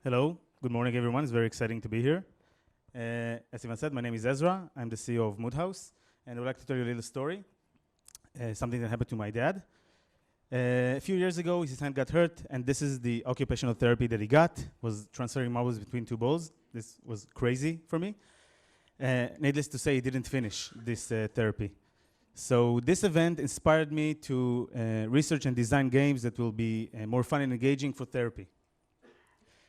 Hello, good morning everyone. It's very exciting to be here. As Ivan said, my name is Ezra. I'm the CEO of Moodhouse, and I would like to tell you a little story, something that happened to my dad. A few years ago, his hand got hurt, and this is the occupational therapy that he got, was transferring marbles between two balls. This was crazy for me. Needless to say, he didn't finish this therapy. So this event inspired me to research and design games that will be more fun and engaging for therapy.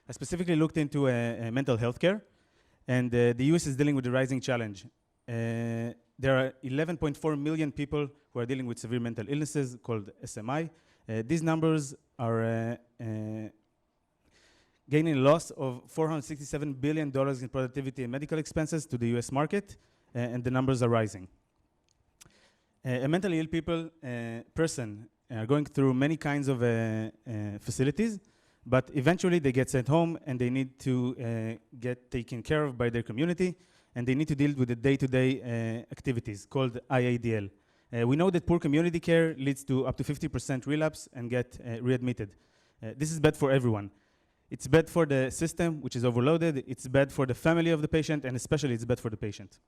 I specifically looked into mental health care, and the US is dealing with a rising challenge. There are 11.4 million people who are dealing with severe mental illnesses called SMI. These numbers are gaining a loss of $467 billion in productivity and medical expenses to the US market, and the numbers are rising. A mentally ill person are going through many kinds of facilities, but eventually they get sent home and they need to get taken care of by their community, and they need to deal with the day-to-day activities called IADL. We know that poor community care leads to up to 50% relapse and get readmitted. This is bad for everyone. It's bad for the system, which is overloaded. It's bad for the family of the patient, and especially it's bad for the patient.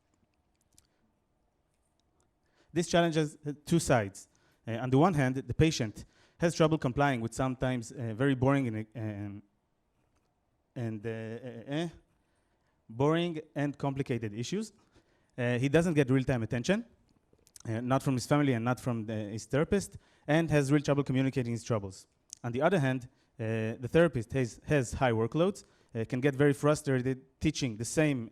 This challenge has two sides. On the one hand, the patient has trouble complying with sometimes very boring boring and complicated issues. He doesn't get real-time attention, not from his family and not from his therapist, and has real trouble communicating his troubles. On the other hand, the therapist has high workloads, can get very frustrated teaching the same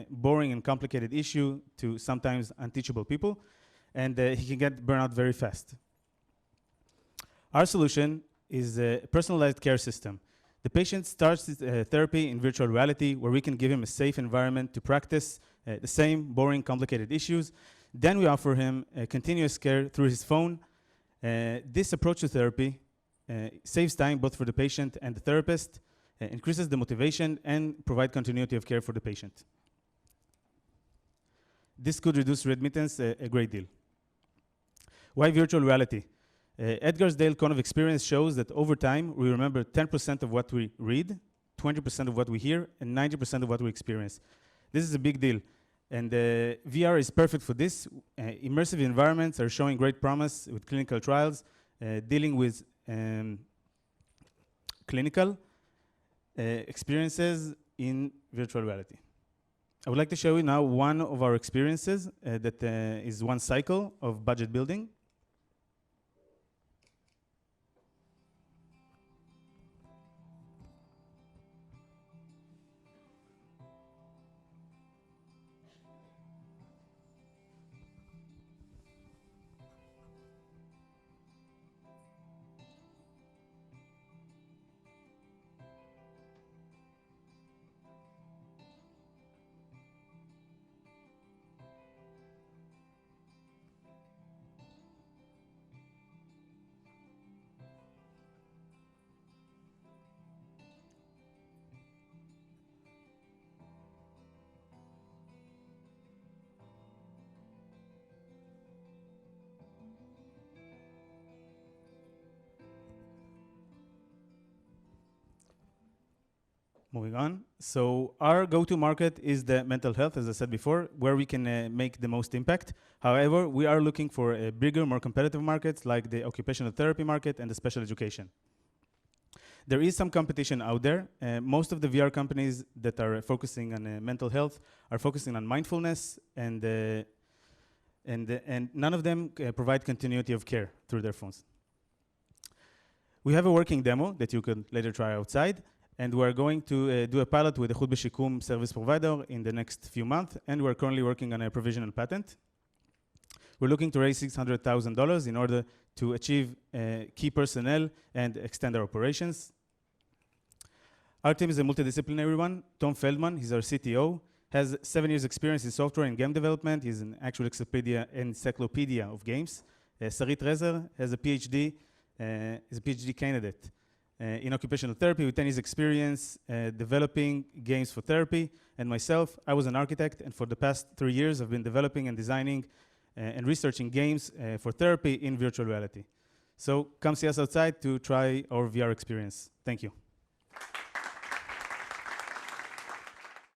boring and complicated issue to sometimes unteachable people, and he can get burnout very fast. Our solution is a personalized care system. The patient starts therapy in virtual reality, where we can give him a safe environment to practice the same boring, complicated issues. Then we offer him continuous care through his phone. This approach to therapy saves time both for the patient and the therapist, increases the motivation, and provide continuity of care for the patient. This could reduce readmittance a great deal. Why virtual reality? Edgar's Dale Cone of experience shows that over time, we remember 10% of what we read, 20% of what we hear, and 90% of what we experience. This is a big deal. And VR is perfect for this. Immersive environments are showing great promise with clinical trials, dealing with clinical experiences in virtual reality. I would like to show you now one of our experiences that is one cycle of budget building. Moving on. So our go-to market is the mental health, as I said before, where we can make the most impact. However, we are looking for bigger, more competitive markets like the occupational therapy market and the special education. There is some competition out there. Most of the VR companies that are focusing on mental health are focusing on mindfulness, and none of them provide continuity of care through their phones. We have a working demo that you can later try outside. And we're going to do a pilot with Ehud B'Shikum service provider in the next few months, and we're currently working on a provisional patent. We're looking to raise $600,000 in order to achieve key personnel and extend our operations. Our team is a multidisciplinary one. Tom Feldman, he's our CTO, has 7 years experience in software and game development. He's an actual encyclopedia of games. Sarit Rezer has a PhD, is a PhD candidate in occupational therapy with 10 years experience developing games for therapy. And myself, I was an architect, and for the past 3 years, I've been developing and designing and researching games for therapy in virtual reality. So come see us outside to try our VR experience. Thank you.